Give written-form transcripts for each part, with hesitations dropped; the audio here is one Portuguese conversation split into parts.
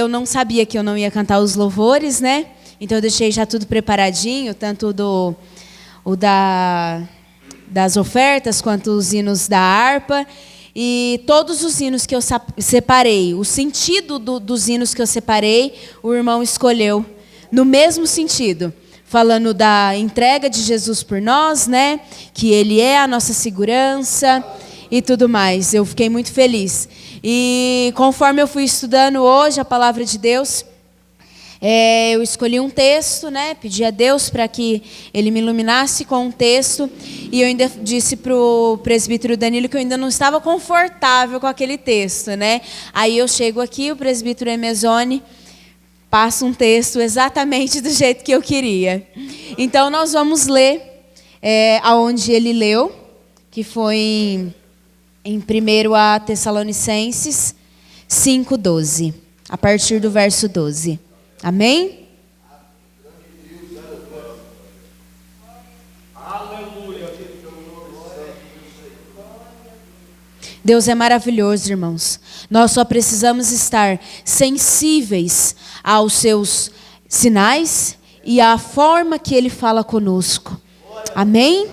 Eu não sabia que eu não ia cantar os louvores, né? Então eu deixei já tudo preparadinho, tanto das ofertas quanto os hinos da harpa. E todos os hinos que eu separei, o sentido dos hinos que eu separei, o irmão escolheu no mesmo sentido. Falando da entrega de Jesus por nós, né? Que Ele é a nossa segurança e tudo mais. Eu fiquei muito feliz. E conforme eu fui estudando hoje a palavra de Deus, eu escolhi um texto, né? Pedi a Deus para que Ele me iluminasse com um texto. E eu ainda disse para o presbítero Danilo que eu ainda não estava confortável com aquele texto, né? Aí eu chego aqui, o presbítero Emezone passa um texto exatamente do jeito que eu queria. Então nós vamos ler aonde ele leu, que foi em 1 Tessalonicenses 5:12, a partir do verso 12. Amém? Deus é maravilhoso, irmãos. Nós só precisamos estar sensíveis aos seus sinais e à forma que Ele fala conosco. Amém?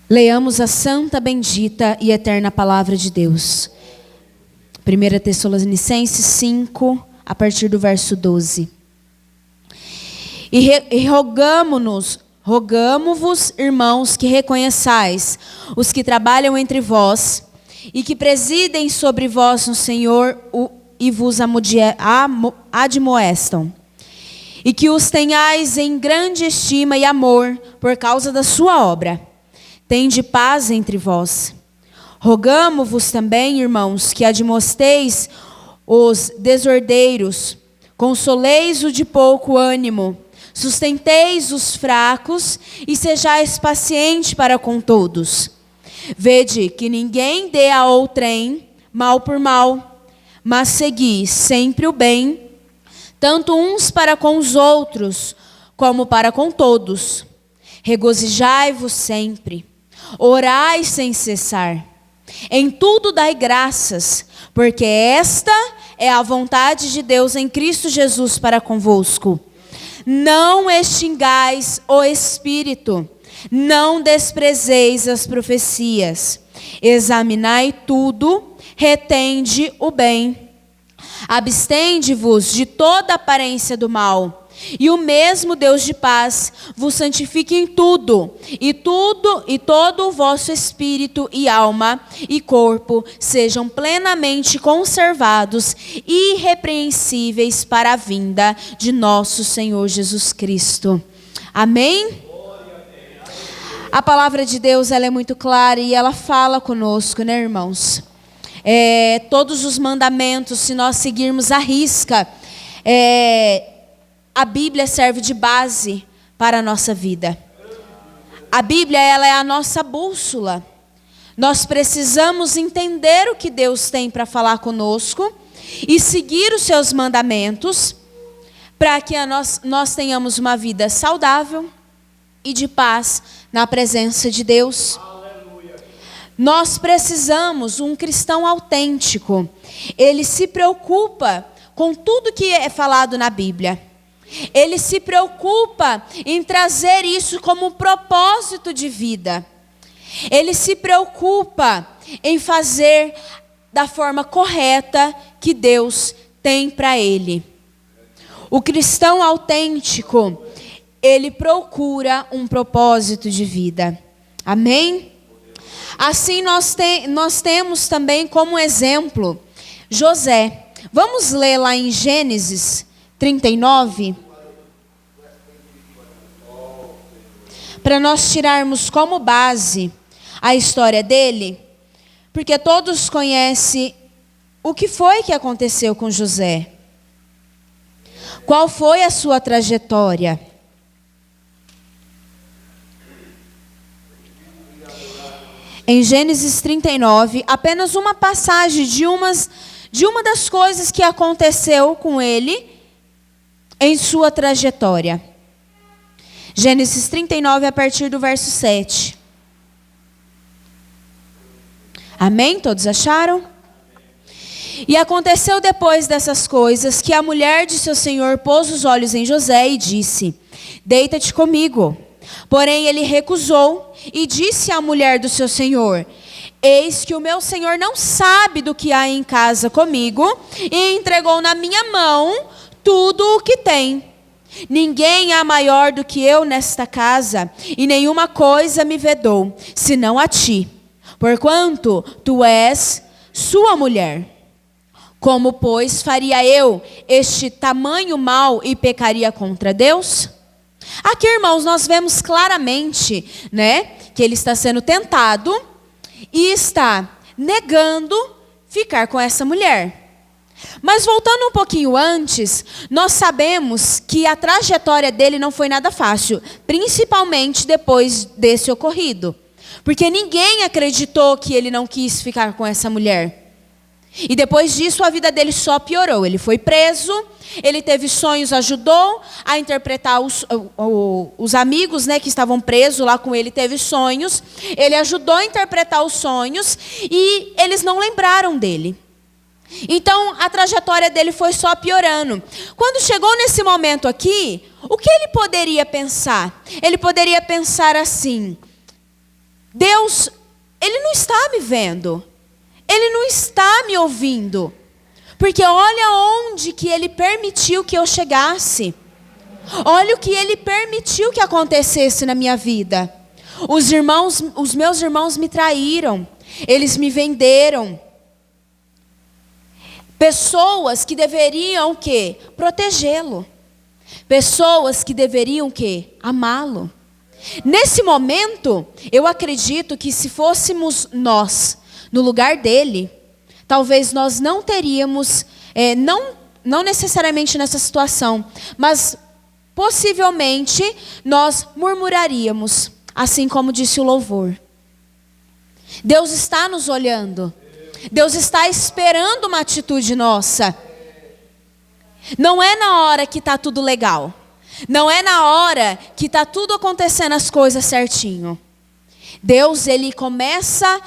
Leamos a santa, bendita e eterna palavra de Deus. 1 Tessalonicenses 5, a partir do verso 12. E rogamo-vos, irmãos, que reconheçais os que trabalham entre vós e que presidem sobre vós no Senhor e vos admoestam. E que os tenhais em grande estima e amor por causa da sua obra. Tende paz entre vós. Rogamo-vos também, irmãos, que admoesteis os desordeiros, consoleis o de pouco ânimo, sustenteis os fracos e sejais paciente para com todos. Vede que ninguém dê a outrem mal por mal, mas segui sempre o bem, tanto uns para com os outros, como para com todos. Regozijai-vos sempre. Orai sem cessar. Em tudo dai graças, porque esta é a vontade de Deus em Cristo Jesus para convosco. Não extingais o Espírito, não desprezeis as profecias. Examinai tudo, retende o bem. Abstende-vos de toda aparência do mal. E o mesmo Deus de paz vos santifique em tudo, e todo o vosso espírito e alma e corpo sejam plenamente conservados e irrepreensíveis para a vinda de nosso Senhor Jesus Cristo. Amém? A palavra de Deus, ela é muito clara e ela fala conosco, né, irmãos? Todos os mandamentos, se nós seguirmos à risca, a Bíblia serve de base para a nossa vida. A Bíblia, ela é a nossa bússola. Nós precisamos entender o que Deus tem para falar conosco e seguir os seus mandamentos para que nós tenhamos uma vida saudável e de paz na presença de Deus. Nós precisamos um cristão autêntico. Ele se preocupa com tudo que é falado na Bíblia. Ele se preocupa em trazer isso como propósito de vida. Ele se preocupa em fazer da forma correta que Deus tem para ele. O cristão autêntico, ele procura um propósito de vida. Amém? Assim nós temos também como exemplo José. Vamos ler lá em Gênesis 39, para nós tirarmos como base a história dele, porque todos conhecem o que foi que aconteceu com José. Qual foi a sua trajetória? Em Gênesis 39, apenas uma passagem de uma das coisas que aconteceu com ele em sua trajetória. Gênesis 39, a partir do verso 7. Amém? Todos acharam? E aconteceu depois dessas coisas que a mulher de seu senhor pôs os olhos em José e disse: deita-te comigo. Porém ele recusou e disse à mulher do seu senhor: eis que o meu senhor não sabe do que há em casa comigo, e entregou na minha mão tudo o que tem. Ninguém há maior do que eu nesta casa, e nenhuma coisa me vedou, senão a ti, porquanto tu és sua mulher. Como, pois, faria eu este tamanho mal e pecaria contra Deus? Aqui, irmãos, nós vemos claramente, que ele está sendo tentado e está negando ficar com essa mulher. Mas voltando um pouquinho antes, nós sabemos que a trajetória dele não foi nada fácil, principalmente depois desse ocorrido. Porque ninguém acreditou que ele não quis ficar com essa mulher. E depois disso a vida dele só piorou. Ele foi preso, ele teve sonhos, ajudou a interpretar os amigos que estavam presos lá com ele, teve sonhos. Ele ajudou a interpretar os sonhos e eles não lembraram dele. Então a trajetória dele foi só piorando. Quando chegou nesse momento aqui, o que ele poderia pensar? Ele poderia pensar assim: Deus, Ele não está me vendo. Ele não está me ouvindo. Porque olha onde que Ele permitiu que eu chegasse. Olha o que Ele permitiu que acontecesse na minha vida. Os meus irmãos me traíram. Eles me venderam. Pessoas que deveriam o quê? Protegê-lo. Pessoas que deveriam o quê? Amá-lo. Nesse momento, eu acredito que se fôssemos nós no lugar dele, talvez nós não teríamos, não necessariamente nessa situação, mas possivelmente nós murmuraríamos, assim como disse o louvor. Deus está nos olhando. Deus está esperando uma atitude nossa. Não é na hora que está tudo legal. Não é na hora que está tudo acontecendo as coisas certinho. Deus, Ele começa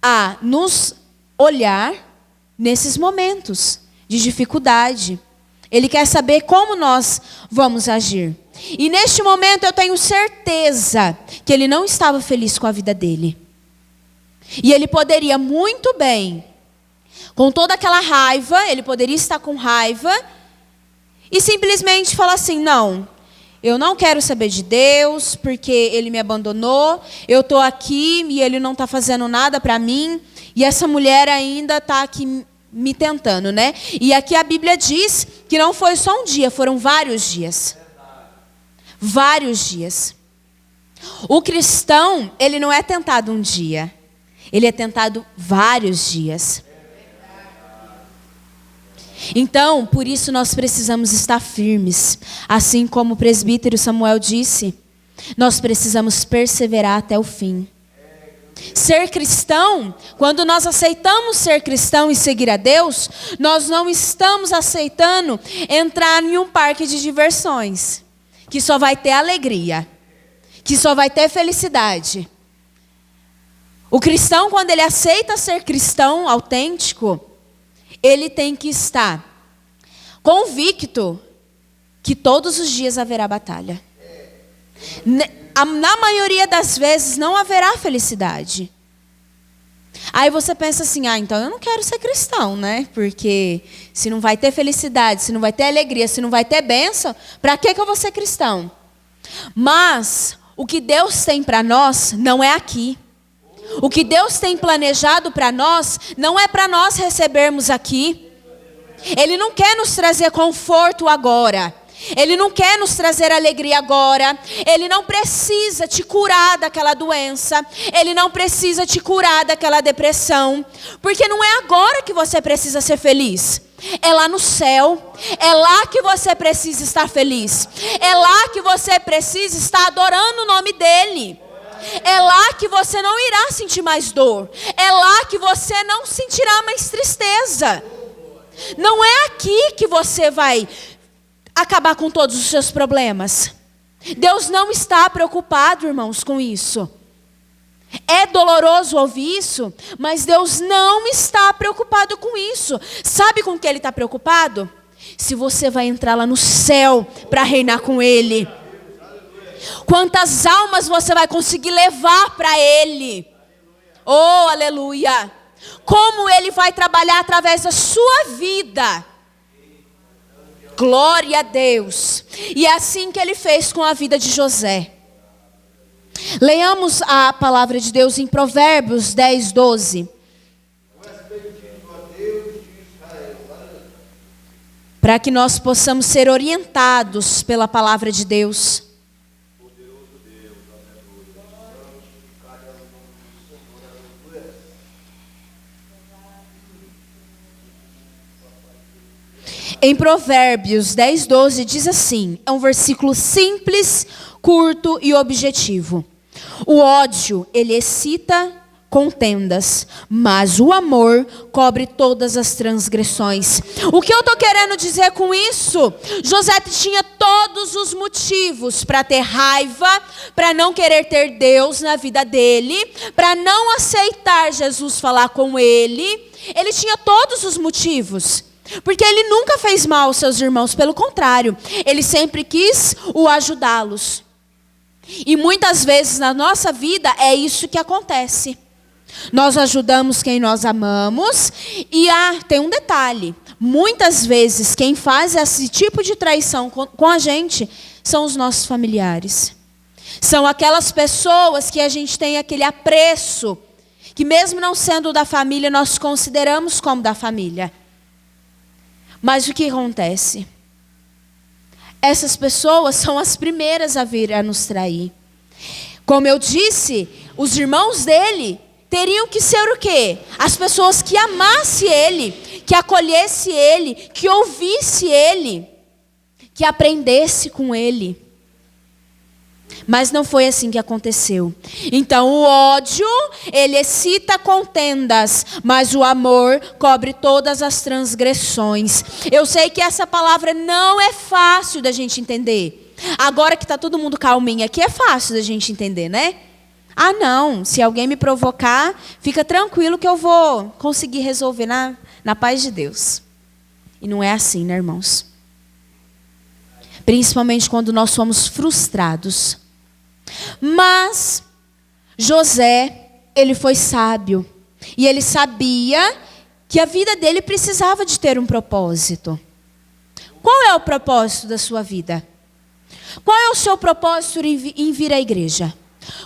a nos olhar nesses momentos de dificuldade. Ele quer saber como nós vamos agir. E neste momento eu tenho certeza que ele não estava feliz com a vida dele. E ele poderia muito bem, com toda aquela raiva, ele poderia estar com raiva e simplesmente falar assim: não, eu não quero saber de Deus, porque Ele me abandonou, eu estou aqui e Ele não está fazendo nada para mim, e essa mulher ainda está aqui me tentando, E aqui a Bíblia diz que não foi só um dia, foram vários dias. Vários dias. O cristão, ele não é tentado um dia, ele é tentado vários dias. Então, por isso nós precisamos estar firmes. Assim como o presbítero Samuel disse, nós precisamos perseverar até o fim. Ser cristão, quando nós aceitamos ser cristão e seguir a Deus, nós não estamos aceitando entrar em um parque de diversões, que só vai ter alegria, que só vai ter felicidade. O cristão, quando ele aceita ser cristão autêntico, ele tem que estar convicto que todos os dias haverá batalha. Na maioria das vezes não haverá felicidade. Aí você pensa assim: então eu não quero ser cristão, Porque se não vai ter felicidade, se não vai ter alegria, se não vai ter bênção, para que eu vou ser cristão? Mas o que Deus tem para nós não é aqui. O que Deus tem planejado para nós não é para nós recebermos aqui. Ele não quer nos trazer conforto agora. Ele não quer nos trazer alegria agora. Ele não precisa te curar daquela doença. Ele não precisa te curar daquela depressão. Porque não é agora que você precisa ser feliz. É lá no céu. É lá que você precisa estar feliz. É lá que você precisa estar adorando o nome dEle. É lá que você não irá sentir mais dor. É lá que você não sentirá mais tristeza. Não é aqui que você vai acabar com todos os seus problemas. Deus não está preocupado, irmãos, com isso. É doloroso ouvir isso, mas Deus não está preocupado com isso. Sabe com o que Ele está preocupado? Se você vai entrar lá no céu para reinar com Ele. Quantas almas você vai conseguir levar para Ele? Oh, aleluia! Como Ele vai trabalhar através da sua vida. Glória a Deus. E é assim que Ele fez com a vida de José. Leiamos a palavra de Deus em Provérbios 10, 12. Para que nós possamos ser orientados pela palavra de Deus. Em Provérbios 10, 12 diz assim, é um versículo simples, curto e objetivo. O ódio, ele excita contendas, mas o amor cobre todas as transgressões. O que eu estou querendo dizer com isso? José tinha todos os motivos para ter raiva, para não querer ter Deus na vida dele, para não aceitar Jesus falar com ele. Ele tinha todos os motivos. Porque ele nunca fez mal aos seus irmãos, pelo contrário, ele sempre quis o ajudá-los. E muitas vezes na nossa vida é isso que acontece. Nós ajudamos quem nós amamos e tem um detalhe. Muitas vezes quem faz esse tipo de traição com a gente são os nossos familiares. São aquelas pessoas que a gente tem aquele apreço, que mesmo não sendo da família, nós consideramos como da família. Mas o que acontece? Essas pessoas são as primeiras a vir a nos trair. Como eu disse, os irmãos dele teriam que ser o quê? As pessoas que amassem ele, que acolhesse ele, que ouvisse ele, que aprendesse com ele. Mas não foi assim que aconteceu. Então o ódio, ele excita contendas, mas o amor cobre todas as transgressões. Eu sei que essa palavra não é fácil da gente entender. Agora que está todo mundo calminho aqui, é fácil da gente entender, né? Ah, não, se alguém me provocar, fica tranquilo que eu vou conseguir resolver na paz de Deus. E não é assim, né, irmãos? Principalmente quando nós somos frustrados. Mas José, ele foi sábio. E ele sabia que a vida dele precisava de ter um propósito. Qual é o propósito da sua vida? Qual é o seu propósito em vir à igreja?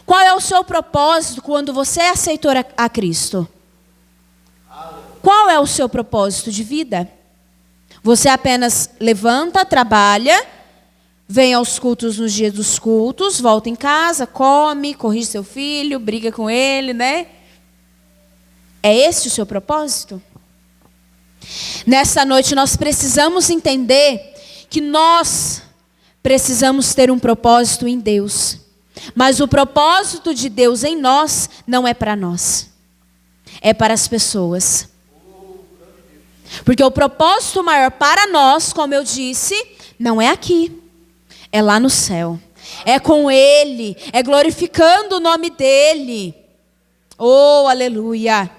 Qual é o seu propósito quando você aceitou a Cristo? Qual é o seu propósito de vida? Você apenas levanta, trabalha, vem aos cultos nos dias dos cultos, volta em casa, come, corrige seu filho, briga com ele, né? É esse o seu propósito? Nessa noite nós precisamos entender que nós precisamos ter um propósito em Deus. Mas o propósito de Deus em nós não é para nós. É para as pessoas. Porque o propósito maior para nós, como eu disse, não é aqui. É lá no céu. É com Ele. É glorificando o nome dEle. Oh, aleluia.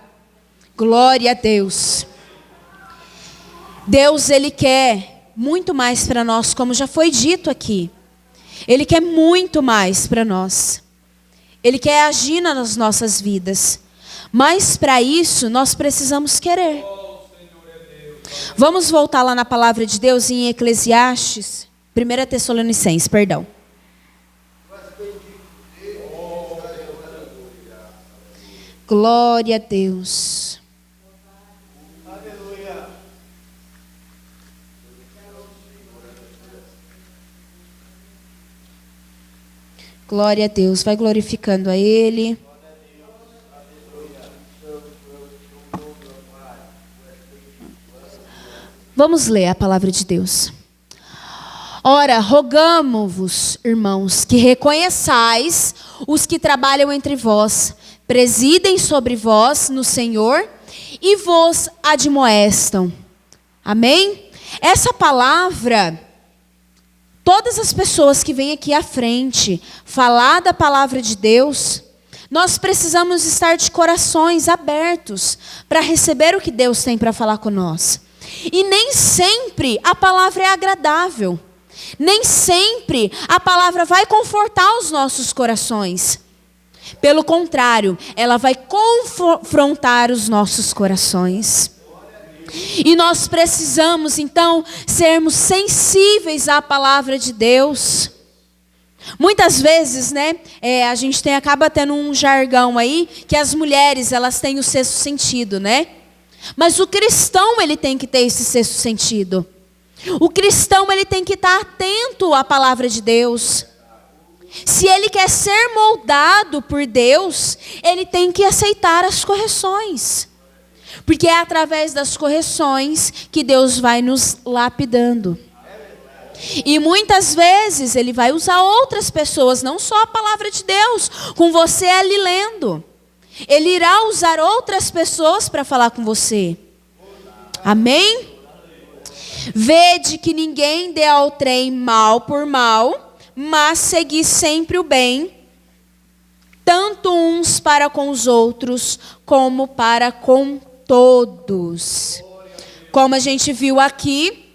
Glória a Deus. Deus, Ele quer muito mais para nós, como já foi dito aqui. Ele quer muito mais para nós. Ele quer agir nas nossas vidas. Mas para isso, nós precisamos querer. Vamos voltar lá na palavra de Deus em Eclesiastes. 1 Tessalonicenses, perdão. Glória a Deus. Glória a Deus. Vai glorificando a Ele. Vamos ler a palavra de Deus. Ora, rogamo-vos, irmãos, que reconheçais os que trabalham entre vós, presidem sobre vós no Senhor e vos admoestam. Amém? Essa palavra, todas as pessoas que vêm aqui à frente falar da palavra de Deus, Nós precisamos estar de corações abertos para receber o que Deus tem para falar com nós. E nem sempre a palavra é agradável. Nem sempre a palavra vai confortar os nossos corações. Pelo contrário, ela vai confrontar os nossos corações. E nós precisamos, então, sermos sensíveis à palavra de Deus. Muitas vezes, né, a gente acaba tendo um jargão aí, que as mulheres, elas têm o sexto sentido, né? Mas o cristão, ele tem que ter esse sexto sentido. O cristão, ele tem que estar atento à palavra de Deus. Se ele quer ser moldado por Deus, ele tem que aceitar as correções. Porque é através das correções que Deus vai nos lapidando. E muitas vezes ele vai usar outras pessoas, não só a palavra de Deus, com você ali lendo. Ele irá usar outras pessoas para falar com você. Amém? Vede que ninguém dê ao trem mal por mal, mas segui sempre o bem, tanto uns para com os outros, como para com todos. Como a gente viu aqui,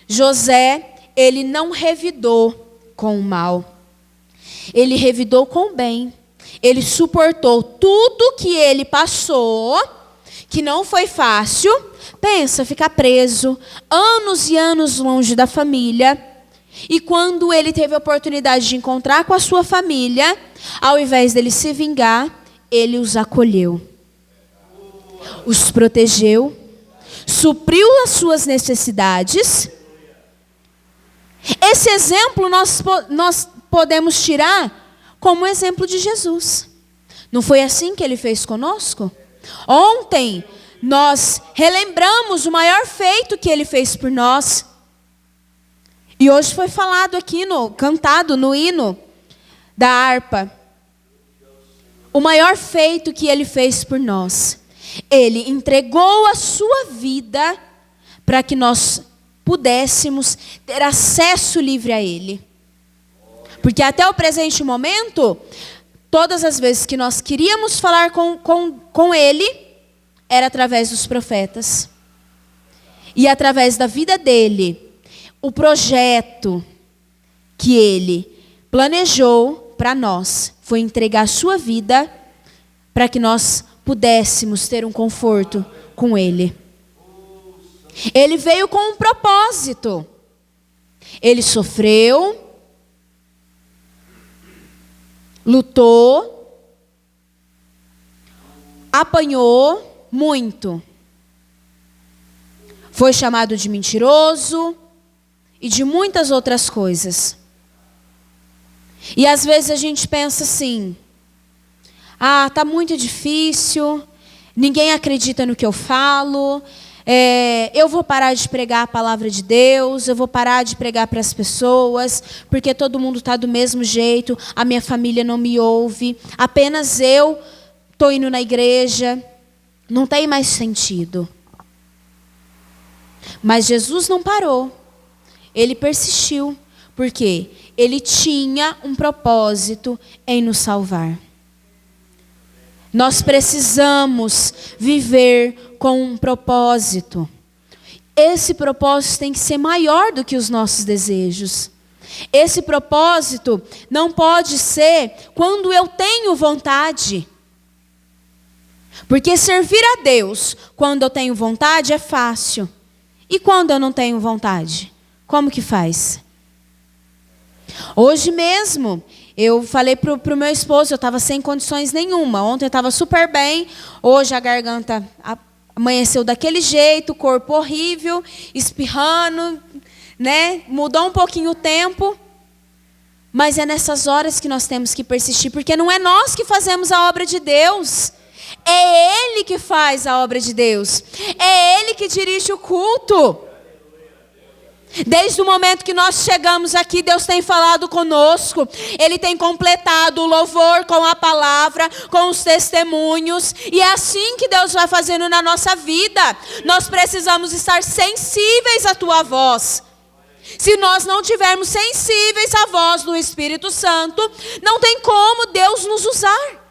José, ele não revidou com o mal. Ele revidou com o bem. Ele suportou tudo que ele passou, que não foi fácil. Pensa, ficar preso, anos e anos longe da família. E quando ele teve a oportunidade de encontrar com a sua família, ao invés dele se vingar, ele os acolheu. Os protegeu, supriu as suas necessidades. Esse exemplo nós podemos tirar como exemplo de Jesus. Não foi assim que ele fez conosco? Ontem nós relembramos o maior feito que ele fez por nós. E hoje foi falado aqui, cantado no hino da harpa. O maior feito que ele fez por nós. Ele entregou a sua vida para que nós pudéssemos ter acesso livre a ele. Porque até o presente momento, todas as vezes que nós queríamos falar com ele, era através dos profetas. E através da vida dele, o projeto que ele planejou para nós foi entregar a sua vida para que nós pudéssemos ter um conforto com ele. Ele veio com um propósito. Ele sofreu, lutou, apanhou muito. Foi chamado de mentiroso e de muitas outras coisas. E às vezes a gente pensa assim: tá muito difícil, ninguém acredita no que eu falo, eu vou parar de pregar a palavra de Deus, eu vou parar de pregar para as pessoas, porque todo mundo está do mesmo jeito, a minha família não me ouve, apenas eu estou indo na igreja, não tem mais sentido. Mas Jesus não parou, ele persistiu, porque ele tinha um propósito em nos salvar. Nós precisamos viver com um propósito. Esse propósito tem que ser maior do que os nossos desejos. Esse propósito não pode ser quando eu tenho vontade. Porque servir a Deus quando eu tenho vontade é fácil. E quando eu não tenho vontade? Como que faz? Hoje mesmo, eu falei pro meu esposo, eu estava sem condições nenhuma. Ontem eu estava super bem, hoje a garganta amanheceu daquele jeito, corpo horrível, espirrando, né? Mudou um pouquinho o tempo. Mas é nessas horas que nós temos que persistir, porque não é nós que fazemos a obra de Deus. É Ele que faz a obra de Deus. É Ele que dirige o culto. Desde o momento que nós chegamos aqui, Deus tem falado conosco. Ele tem completado o louvor com a palavra, com os testemunhos. E é assim que Deus vai fazendo na nossa vida. Nós precisamos estar sensíveis à tua voz. Se nós não tivermos sensíveis à voz do Espírito Santo, não tem como Deus nos usar.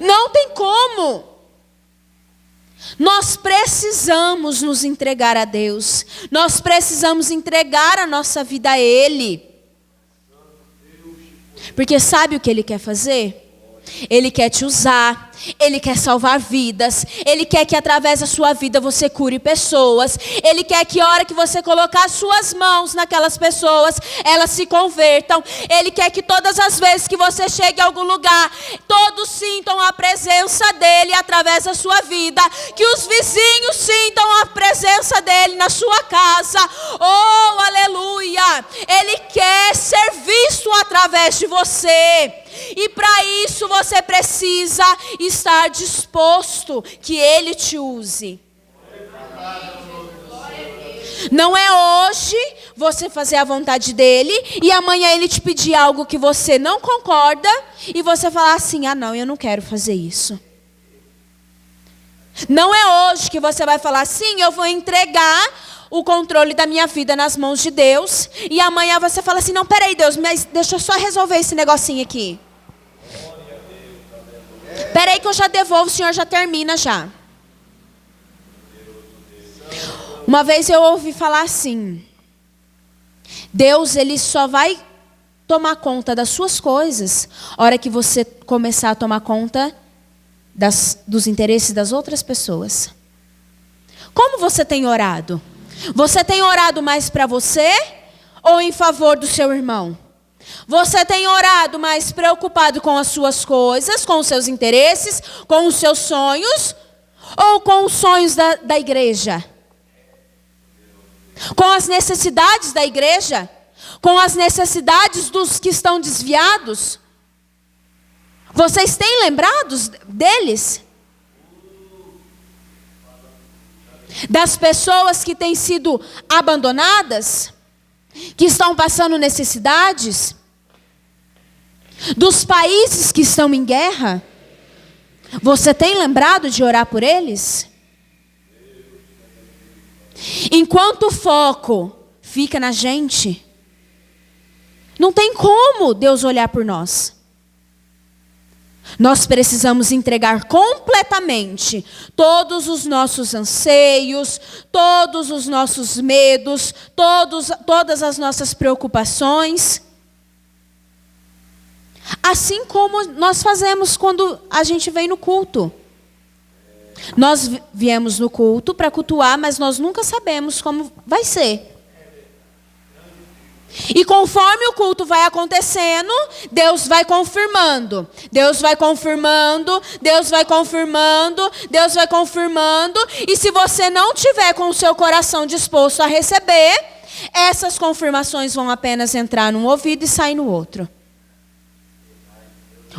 Não tem como. Nós precisamos nos entregar a Deus. Nós precisamos entregar a nossa vida a Ele. Porque sabe o que Ele quer fazer? Ele quer te usar. Ele quer salvar vidas. Ele quer que através da sua vida você cure pessoas. Ele quer que a hora que você colocar as suas mãos naquelas pessoas, elas se convertam. Ele quer que todas as vezes que você chegue a algum lugar, todos sintam a presença dele através da sua vida. Que os vizinhos sintam a presença dele na sua casa. Oh, aleluia! Ele quer ser visto através de você. E para isso você precisa estar disposto que Ele te use. Não é hoje você fazer a vontade dEle e amanhã Ele te pedir algo que você não concorda e você falar assim, não, eu não quero fazer isso. Não é hoje que você vai falar assim, eu vou entregar o controle da minha vida nas mãos de Deus. E amanhã você fala assim, não, peraí Deus, mas deixa eu só resolver esse negocinho aqui. Peraí que eu já devolvo, o Senhor já termina já. Uma vez eu ouvi falar assim, Deus ele só vai tomar conta das suas coisas a hora que você começar a tomar conta dos interesses das outras pessoas. Como você tem orado? Você tem orado mais para você ou em favor do seu irmão? Você tem orado mais preocupado com as suas coisas, com os seus interesses, com os seus sonhos, ou com os sonhos da igreja? Com as necessidades da igreja? Com as necessidades dos que estão desviados? Vocês têm lembrados deles? Das pessoas que têm sido abandonadas? Que estão passando necessidades? Dos países que estão em guerra? Você tem lembrado de orar por eles? Enquanto o foco fica na gente, não tem como Deus olhar por nós. Nós precisamos entregar completamente todos os nossos anseios, todos os nossos medos, todas as nossas preocupações. Assim como nós fazemos quando a gente vem no culto. Nós viemos no culto para cultuar, mas nós nunca sabemos como vai ser. E conforme o culto vai acontecendo, Deus vai confirmando. Deus vai confirmando, Deus vai confirmando, Deus vai confirmando. E se você não tiver com o seu coração disposto a receber, essas confirmações vão apenas entrar num ouvido e sair no outro.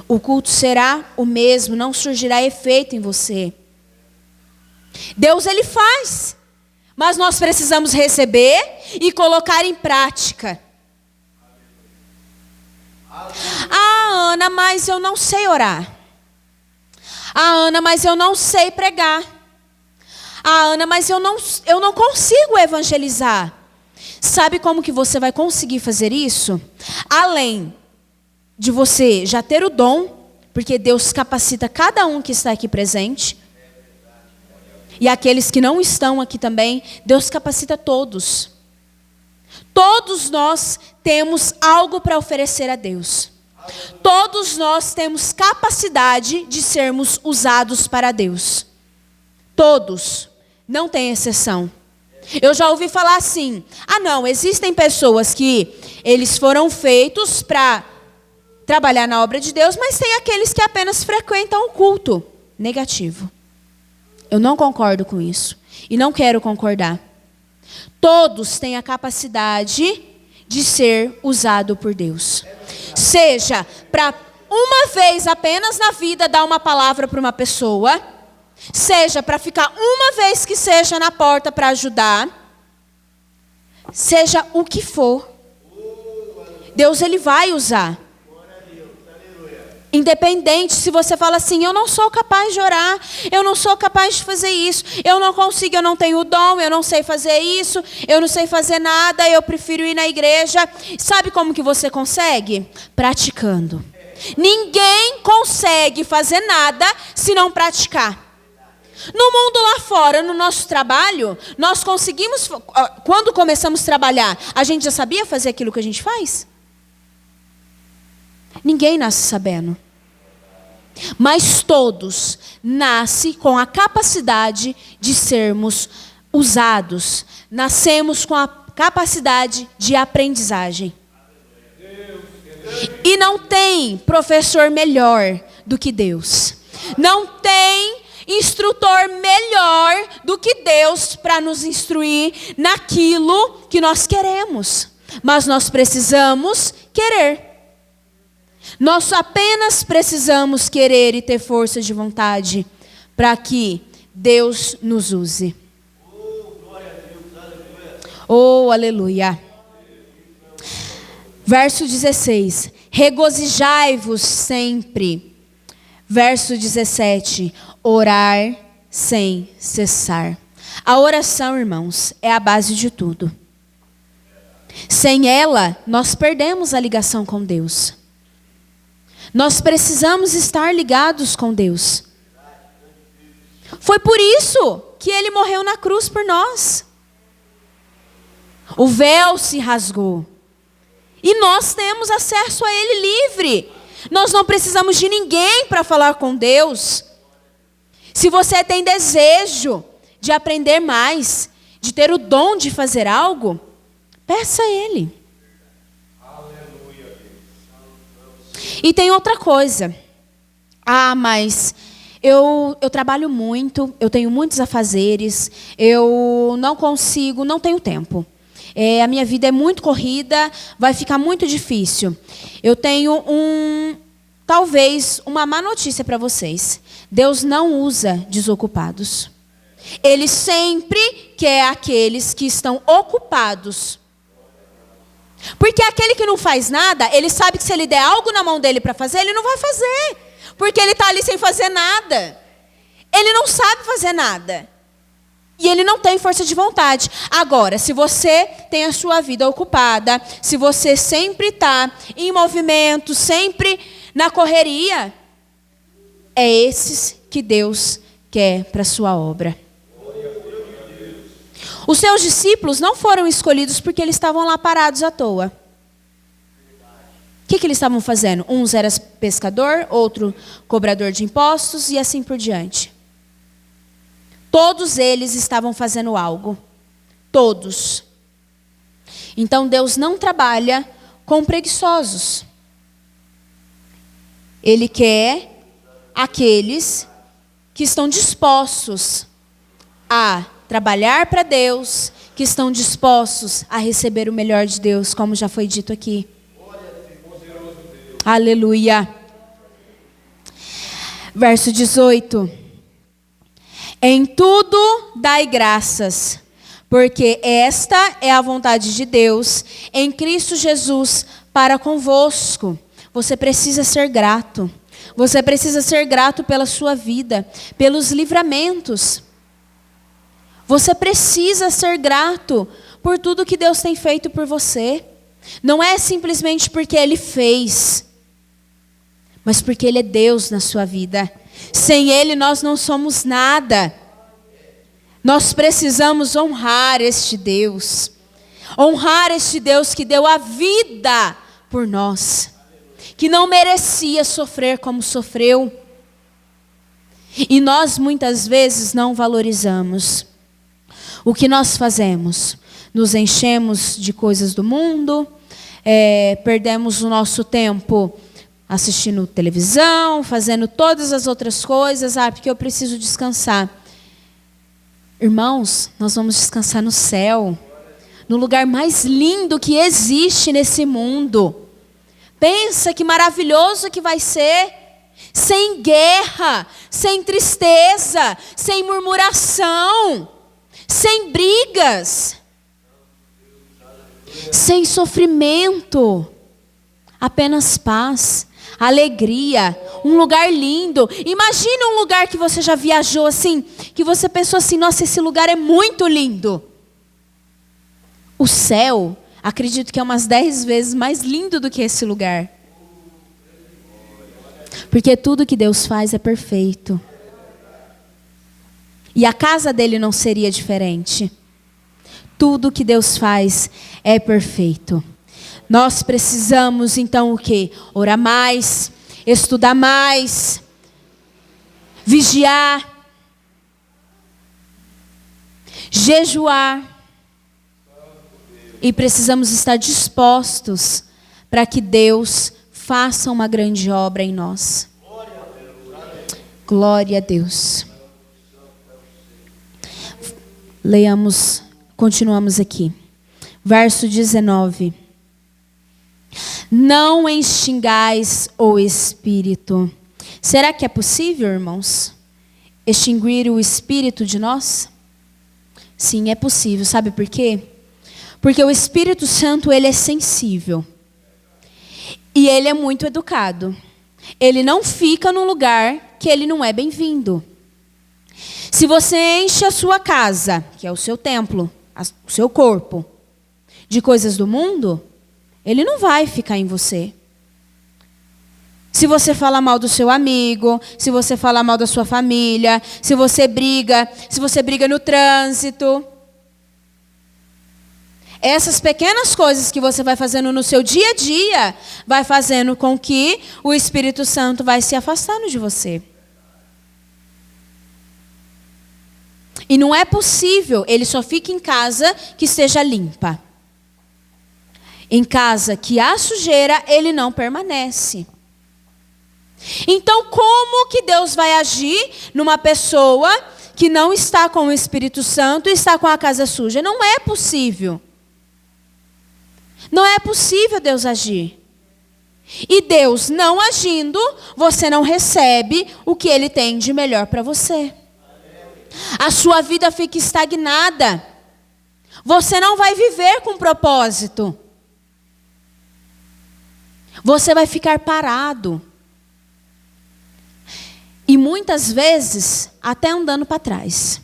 O culto será o mesmo, não surgirá efeito em você. Deus ele faz, mas nós precisamos receber e colocar em prática. Ana, mas eu não sei orar. Ana, mas eu não sei pregar. Ana, mas eu não consigo evangelizar. Sabe como que você vai conseguir fazer isso? Além de você já ter o dom, porque Deus capacita cada um que está aqui presente. E aqueles que não estão aqui também, Deus capacita todos. Todos nós temos algo para oferecer a Deus. Todos nós temos capacidade de sermos usados para Deus. Todos. Não tem exceção. Eu já ouvi falar assim, não, existem pessoas que eles foram feitos para trabalhar na obra de Deus, mas tem aqueles que apenas frequentam o culto. Negativo. Eu não concordo com isso. E não quero concordar. Todos têm a capacidade de ser usado por Deus. Seja para uma vez apenas na vida dar uma palavra para uma pessoa. Seja para ficar uma vez que seja na porta para ajudar. Seja o que for. Deus ele vai usar. Independente se você fala assim, eu não sou capaz de orar, eu não sou capaz de fazer isso, eu não consigo, eu não tenho o dom, eu não sei fazer isso, eu não sei fazer nada, eu prefiro ir na igreja. Sabe como que você consegue? Praticando. Ninguém consegue fazer nada se não praticar. No mundo lá fora, no nosso trabalho, nós conseguimos, quando começamos a trabalhar, a gente já sabia fazer aquilo que a gente faz? Ninguém nasce sabendo. Mas todos nascem com a capacidade de sermos usados. Nascemos com a capacidade de aprendizagem. E não tem professor melhor do que Deus. Não tem instrutor melhor do que Deus para nos instruir naquilo que nós queremos. Mas nós precisamos querer. Nós apenas precisamos querer e ter força de vontade para que Deus nos use. Oh, aleluia. Verso 16. Regozijai-vos sempre. Verso 17. Orar sem cessar. A oração, irmãos, é a base de tudo. Sem ela, nós perdemos a ligação com Deus. Nós precisamos estar ligados com Deus. Foi por isso que Ele morreu na cruz por nós. O véu se rasgou. E nós temos acesso a Ele livre. Nós não precisamos de ninguém para falar com Deus. Se você tem desejo de aprender mais, de ter o dom de fazer algo, peça a Ele. E tem outra coisa. Mas eu trabalho muito, eu tenho muitos afazeres, eu não consigo, não tenho tempo. A minha vida é muito corrida, vai ficar muito difícil. Eu tenho talvez uma má notícia para vocês. Deus não usa desocupados. Ele sempre quer aqueles que estão ocupados. Porque aquele que não faz nada, ele sabe que se ele der algo na mão dele para fazer, ele não vai fazer. Porque ele está ali sem fazer nada. Ele não sabe fazer nada. E ele não tem força de vontade. Agora, se você tem a sua vida ocupada, se você sempre está em movimento, sempre na correria, é esses que Deus quer para a sua obra. Os seus discípulos não foram escolhidos porque eles estavam lá parados à toa. O que eles estavam fazendo? Uns era pescador, outro cobrador de impostos e assim por diante. Todos eles estavam fazendo algo. Todos. Então Deus não trabalha com preguiçosos. Ele quer aqueles que estão dispostos a trabalhar para Deus, que estão dispostos a receber o melhor de Deus, como já foi dito aqui. Aleluia. Verso 18. Em tudo dai graças, porque esta é a vontade de Deus em Cristo Jesus para convosco. Você precisa ser grato. Você precisa ser grato pela sua vida, pelos livramentos. Você precisa ser grato por tudo que Deus tem feito por você. Não é simplesmente porque Ele fez, mas porque Ele é Deus na sua vida. Sem Ele nós não somos nada. Nós precisamos honrar este Deus. Honrar este Deus que deu a vida por nós. Que não merecia sofrer como sofreu. E nós muitas vezes não valorizamos. O que nós fazemos? Nos enchemos de coisas do mundo, perdemos o nosso tempo assistindo televisão, fazendo todas as outras coisas, porque eu preciso descansar. Irmãos, nós vamos descansar no céu, no lugar mais lindo que existe nesse mundo. Pensa que maravilhoso que vai ser, sem guerra, sem tristeza, sem murmuração, sem brigas, sem sofrimento, apenas paz, alegria, um lugar lindo. Imagina um lugar que você já viajou assim, que você pensou assim, nossa, esse lugar é muito lindo. O céu, acredito que é umas 10 vezes mais lindo do que esse lugar. Porque tudo que Deus faz é perfeito. E a casa dele não seria diferente. Tudo que Deus faz é perfeito. Nós precisamos então o quê? Orar mais, estudar mais, vigiar, jejuar. E precisamos estar dispostos para que Deus faça uma grande obra em nós. Glória a Deus. Leamos, continuamos aqui. Verso 19. Não extingais o Espírito. Será que é possível, irmãos, extinguir o Espírito de nós? Sim, é possível. Sabe por quê? Porque o Espírito Santo, ele é sensível. E ele é muito educado. Ele não fica num lugar que ele não é bem-vindo. Se você enche a sua casa, que é o seu templo, o seu corpo, de coisas do mundo, ele não vai ficar em você. Se você falar mal do seu amigo, se você falar mal da sua família, se você briga no trânsito, essas pequenas coisas que você vai fazendo no seu dia a dia, vai fazendo com que o Espírito Santo vai se afastando de você. E não é possível, ele só fica em casa que esteja limpa. Em casa que há sujeira, ele não permanece. Então, como que Deus vai agir numa pessoa que não está com o Espírito Santo e está com a casa suja? Não é possível. Não é possível Deus agir. E Deus não agindo, você não recebe o que Ele tem de melhor para você. A sua vida fica estagnada. Você não vai viver com propósito. Você vai ficar parado. E muitas vezes, até andando para trás.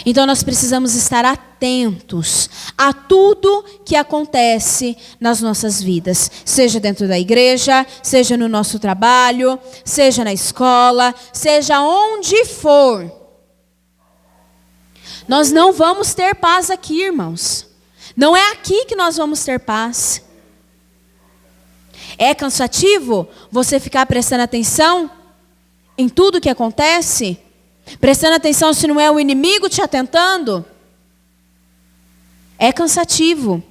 Então nós precisamos estar atentos a tudo que acontece nas nossas vidas. Seja dentro da igreja, seja no nosso trabalho, seja na escola, seja onde for. Nós não vamos ter paz aqui, irmãos. Não é aqui que nós vamos ter paz. É cansativo você ficar prestando atenção em tudo que acontece? Prestando atenção se não é o inimigo te atentando? É cansativo,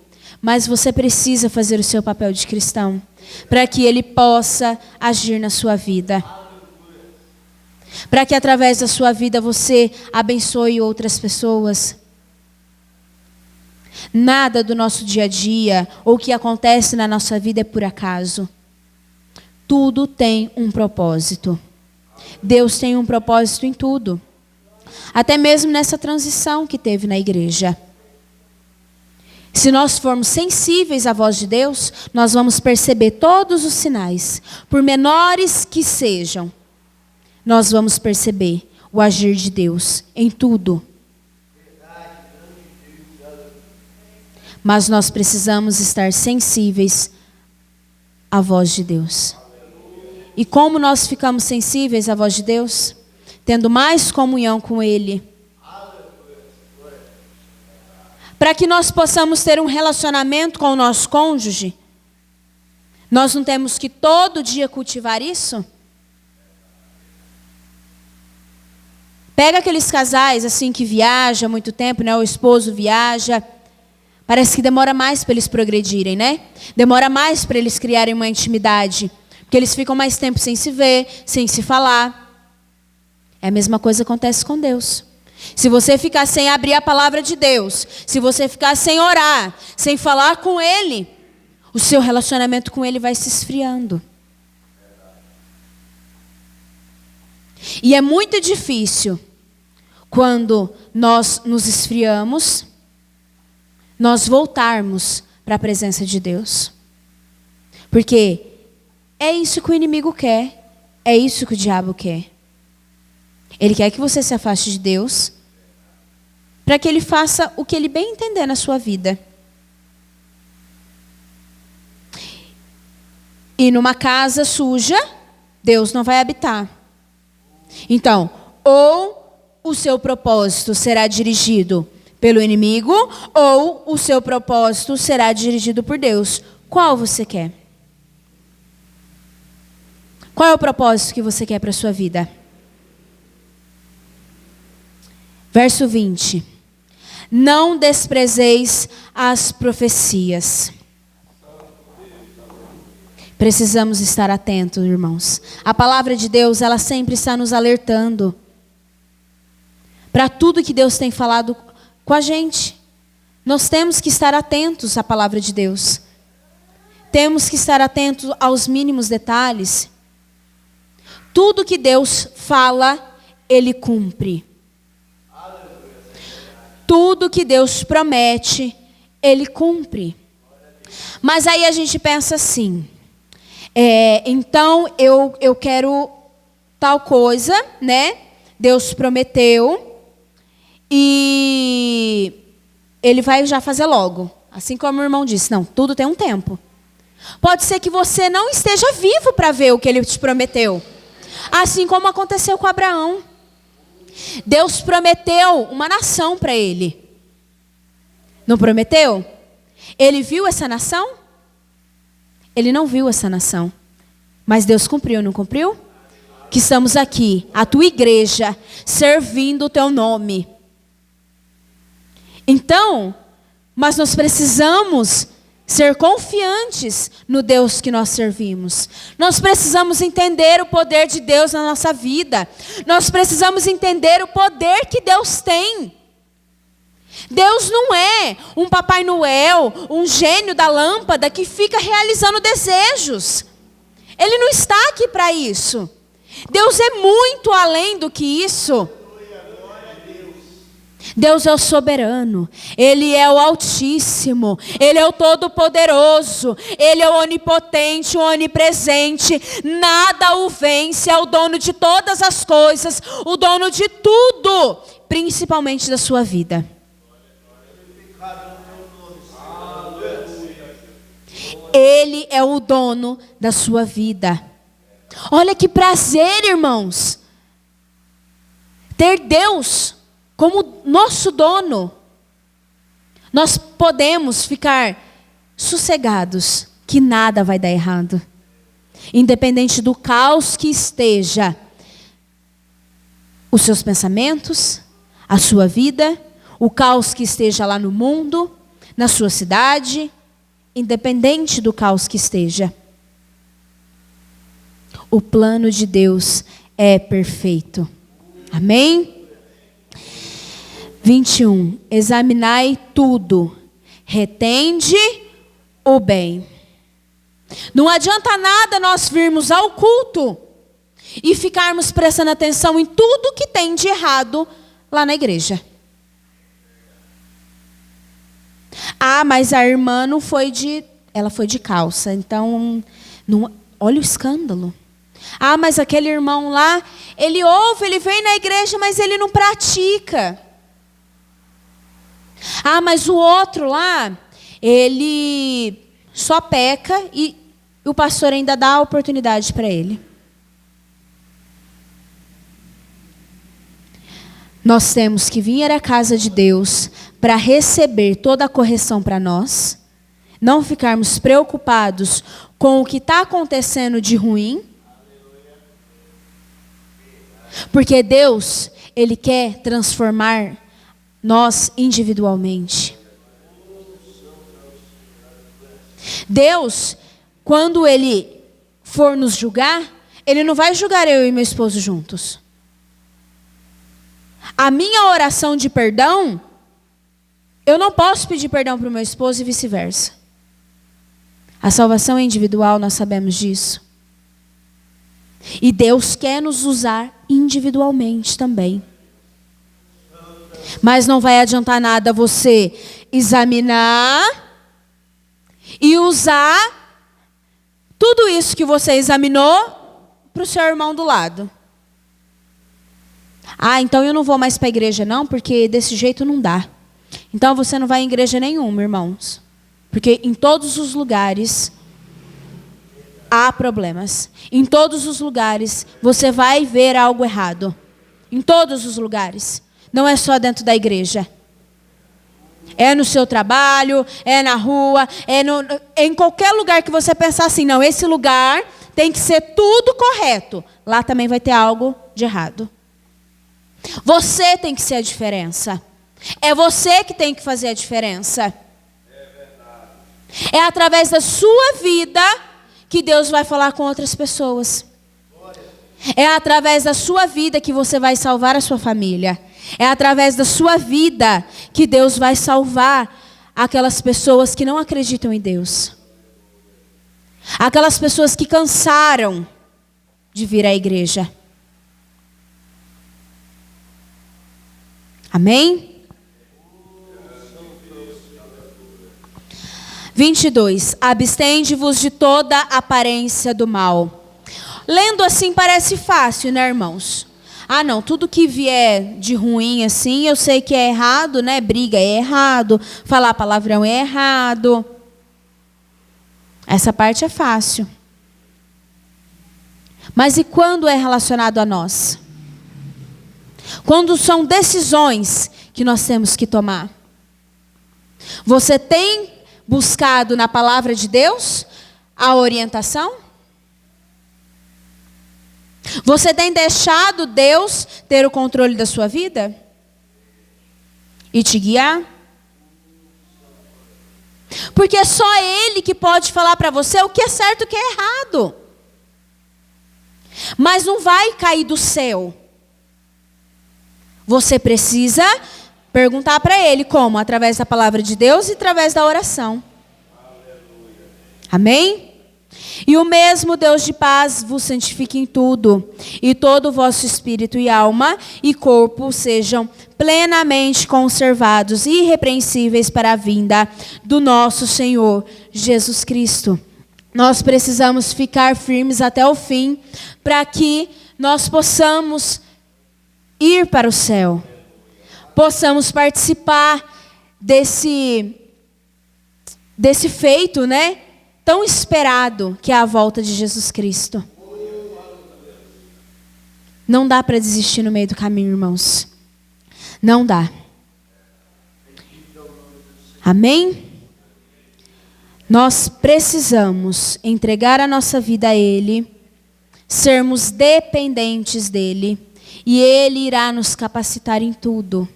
mas você precisa fazer o seu papel de cristão, para que ele possa agir na sua vida. Para que através da sua vida você abençoe outras pessoas. Nada do nosso dia a dia, ou o que acontece na nossa vida é por acaso. Tudo tem um propósito. Deus tem um propósito em tudo. Até mesmo nessa transição que teve na igreja. Se nós formos sensíveis à voz de Deus, nós vamos perceber todos os sinais, por menores que sejam. Nós vamos perceber o agir de Deus em tudo. Mas nós precisamos estar sensíveis à voz de Deus. E como nós ficamos sensíveis à voz de Deus? Tendo mais comunhão com Ele. Para que nós possamos ter um relacionamento com o nosso cônjuge, nós não temos que todo dia cultivar isso? Pega aqueles casais assim que viajam há muito tempo, né? O esposo viaja. Parece que demora mais para eles progredirem, né? Demora mais para eles criarem uma intimidade. Porque eles ficam mais tempo sem se ver, sem se falar. É a mesma coisa que acontece com Deus. Se você ficar sem abrir a palavra de Deus, se você ficar sem orar, sem falar com Ele, o seu relacionamento com Ele vai se esfriando. E é muito difícil, quando nós nos esfriamos, nós voltarmos para a presença de Deus. Porque é isso que o inimigo quer. É isso que o diabo quer. Ele quer que você se afaste de Deus, para que Ele faça o que Ele bem entender na sua vida. E numa casa suja, Deus não vai habitar. Então, ou o seu propósito será dirigido pelo inimigo, ou o seu propósito será dirigido por Deus. Qual você quer? Qual é o propósito que você quer para a sua vida? Verso 20. Não desprezeis as profecias. Precisamos estar atentos, irmãos. A palavra de Deus, ela sempre está nos alertando para tudo que Deus tem falado com a gente. Nós temos que estar atentos à palavra de Deus. Temos que estar atentos aos mínimos detalhes. Tudo que Deus fala, Ele cumpre. Tudo que Deus promete, Ele cumpre. Mas aí a gente pensa assim, então eu quero tal coisa, né? Deus prometeu e Ele vai já fazer logo. Assim como o irmão disse, não, tudo tem um tempo. Pode ser que você não esteja vivo para ver o que Ele te prometeu. Assim como aconteceu com Abraão. Deus prometeu uma nação para ele. Não prometeu? Ele viu essa nação? Ele não viu essa nação. Mas Deus cumpriu, não cumpriu? Que estamos aqui, a tua igreja, servindo o teu nome. Então, mas nós precisamos ser confiantes no Deus que nós servimos. Nós precisamos entender o poder de Deus na nossa vida. Nós precisamos entender o poder que Deus tem. Deus não é um Papai Noel, um gênio da lâmpada que fica realizando desejos. Ele não está aqui para isso. Deus é muito além do que isso. Deus é o soberano, Ele é o Altíssimo, Ele é o Todo-Poderoso, Ele é o Onipotente, o Onipresente, nada o vence, é o dono de todas as coisas, o dono de tudo, principalmente da sua vida. Ele é o dono da sua vida. Olha que prazer, irmãos, ter Deus como nosso dono. Nós podemos ficar sossegados que nada vai dar errado. Independente do caos que esteja, os seus pensamentos, a sua vida, o caos que esteja lá no mundo, na sua cidade, independente do caos que esteja. O plano de Deus é perfeito. Amém? 21. Examinai tudo, retende o bem. Não adianta nada nós virmos ao culto e ficarmos prestando atenção em tudo que tem de errado lá na igreja. Ah, mas a irmã não foi ela foi de calça, então, olha o escândalo. Ah, mas aquele irmão lá, ele ouve, ele vem na igreja, mas ele não pratica. Ah, mas o outro lá, ele só peca e o pastor ainda dá a oportunidade para ele. Nós temos que vir à casa de Deus para receber toda a correção para nós, não ficarmos preocupados com o que está acontecendo de ruim, porque Deus, Ele quer transformar nós individualmente. Deus, quando Ele for nos julgar, Ele não vai julgar eu e meu esposo juntos. A minha oração de perdão, eu não posso pedir perdão para o meu esposo e vice-versa. A salvação é individual, nós sabemos disso. E Deus quer nos usar individualmente também. Mas não vai adiantar nada você examinar e usar tudo isso que você examinou para o seu irmão do lado. Ah, então eu não vou mais para a igreja não, porque desse jeito não dá. Então você não vai em igreja nenhuma, irmãos. Porque em todos os lugares há problemas. Em todos os lugares você vai ver algo errado. Em todos os lugares. Não é só dentro da igreja. É no seu trabalho, é na rua, em qualquer lugar que você pensar assim, não, esse lugar tem que ser tudo correto. Lá também vai ter algo de errado. Você tem que ser a diferença. É você que tem que fazer a diferença. É através da sua vida que Deus vai falar com outras pessoas. É através da sua vida que você vai salvar a sua família. É através da sua vida que Deus vai salvar aquelas pessoas que não acreditam em Deus. Aquelas pessoas que cansaram de vir à igreja. Amém? 22. Abstende-vos de toda aparência do mal. Lendo assim parece fácil, né, irmãos? Ah, não, tudo que vier de ruim assim, eu sei que é errado, né? Briga é errado, falar palavrão é errado. Essa parte é fácil. Mas e quando é relacionado a nós? Quando são decisões que nós temos que tomar? Você tem buscado na palavra de Deus a orientação? Você tem deixado Deus ter o controle da sua vida? E te guiar? Porque é só Ele que pode falar para você o que é certo e o que é errado. Mas não vai cair do céu. Você precisa perguntar para Ele como? Através da palavra de Deus e através da oração. Amém? E o mesmo Deus de paz vos santifique em tudo, e todo o vosso espírito e alma e corpo sejam plenamente conservados e irrepreensíveis para a vinda do nosso Senhor Jesus Cristo. Nós precisamos ficar firmes até o fim, para que nós possamos ir para o céu. Possamos participar desse feito, né? Tão esperado, que é a volta de Jesus Cristo. Não dá para desistir no meio do caminho, irmãos. Não dá. Amém? Nós precisamos entregar a nossa vida a Ele, sermos dependentes dEle, e Ele irá nos capacitar em tudo.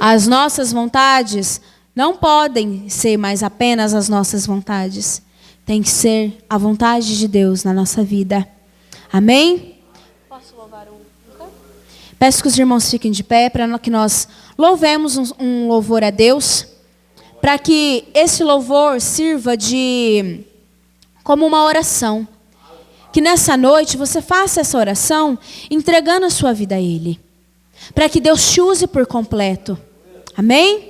As nossas vontades não podem ser mais apenas as nossas vontades. Tem que ser a vontade de Deus na nossa vida. Amém? Posso louvar um? Peço que os irmãos fiquem de pé para que nós louvemos um louvor a Deus. Para que esse louvor sirva como uma oração. Que nessa noite você faça essa oração entregando a sua vida a Ele. Para que Deus te use por completo. Amém?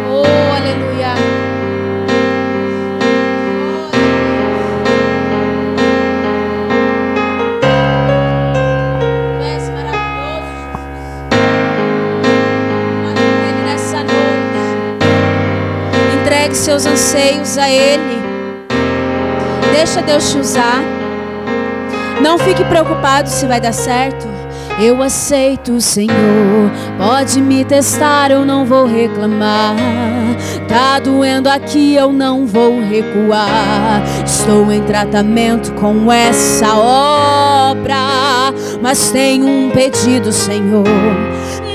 Oh, aleluia. Tu és maravilhoso, Jesus. Fale com Ele nessa noite. Entregue seus anseios a Ele. Deixa Deus te usar. Não fique preocupado se vai dar certo. Eu aceito, Senhor, pode me testar, eu não vou reclamar. Tá doendo aqui, eu não vou recuar. Estou em tratamento com essa obra, mas tenho um pedido, Senhor.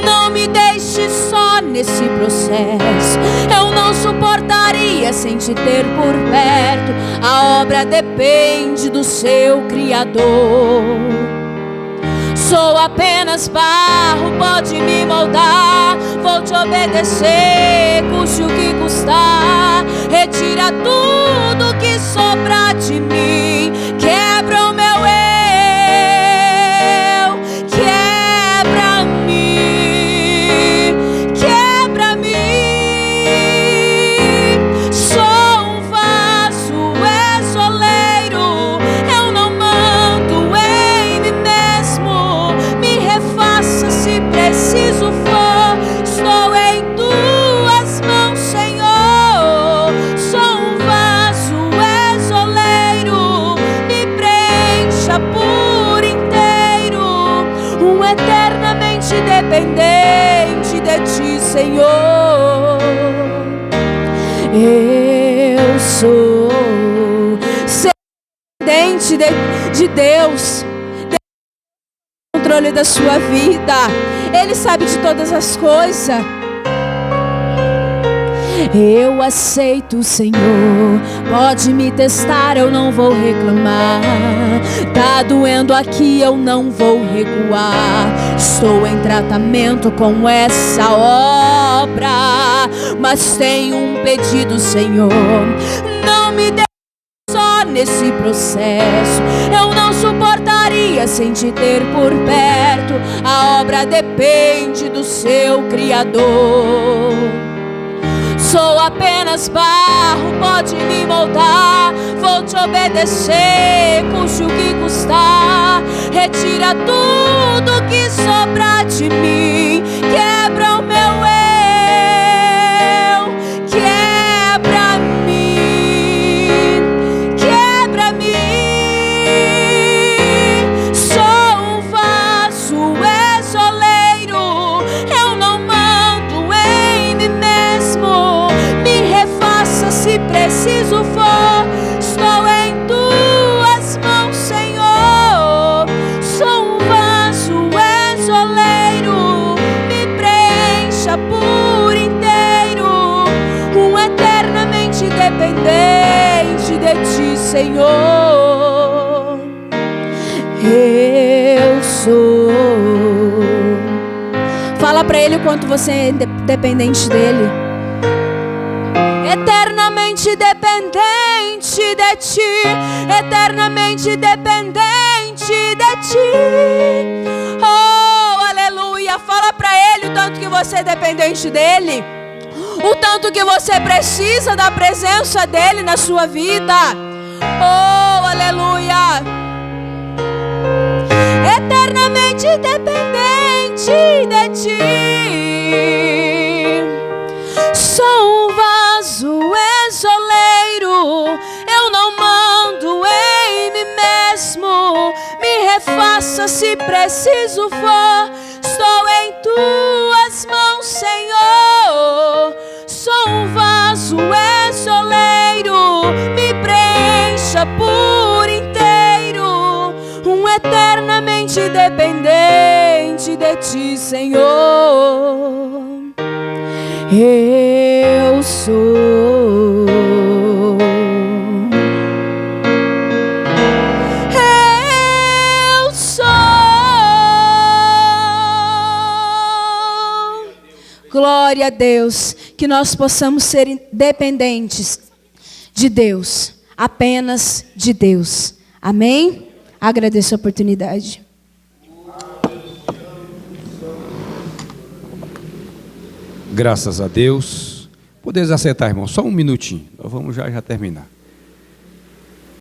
Não me deixe só nesse processo. Eu não suportaria sem te ter por perto. A obra depende do seu Criador. Sou apenas barro, pode me moldar. Vou te obedecer, custe o que custar. Retira tudo que sobra de mim. Quebra o meu eu, quebra-me, quebra-me. Sou um vaso, és oleiro. Eu não mando em mim mesmo. Me refaça se preciso for. Estou em tuas mãos, Senhor. dependente de ti, Senhor. Eu sou dependente de Deus, o controle da sua vida. Ele sabe de todas as coisas. Eu aceito, Senhor, pode me testar, eu não vou reclamar. Tá doendo aqui, eu não vou recuar. Estou em tratamento com essa obra, mas tenho um pedido, Senhor, não me deixe só nesse processo. Eu não suportaria sem te ter por perto. A obra depende do seu Criador. Sou apenas barro, pode me moldar. Vou te obedecer, custe o que custar. Retira tudo que sobra de mim. Quebra o meu eu, quebra-me, quebra-me. Sou um vaso esoleiro, eu não mando em mim mesmo. Me refaça se preciso for, estou em tuas mãos, Senhor. Sou um vaso esoleiro, me preencha por inteiro. Um eternamente dependente de ti, Senhor. Eu sou. Fala pra ele o quanto você é dependente dele. Eternamente dependente de ti, eternamente dependente de ti. Oh, aleluia. Fala pra ele o tanto que você é dependente dele, o tanto que você precisa da presença dele na sua vida. Oh, aleluia. Eternamente dependente de ti. Sou um vaso esoleiro, eu não mando em mim mesmo. Me refaça se preciso for, estou em tuas mãos, Senhor. Sou um vaso esoleiro, me preencha por inteiro. Um eternamente dependente de ti, Senhor. Eu sou. Eu sou. Glória a Deus, que nós possamos ser dependentes de Deus, apenas de Deus. Amém? Agradeço a oportunidade. Graças a Deus. Podemos aceitar, irmão, só um minutinho. Nós vamos já terminar.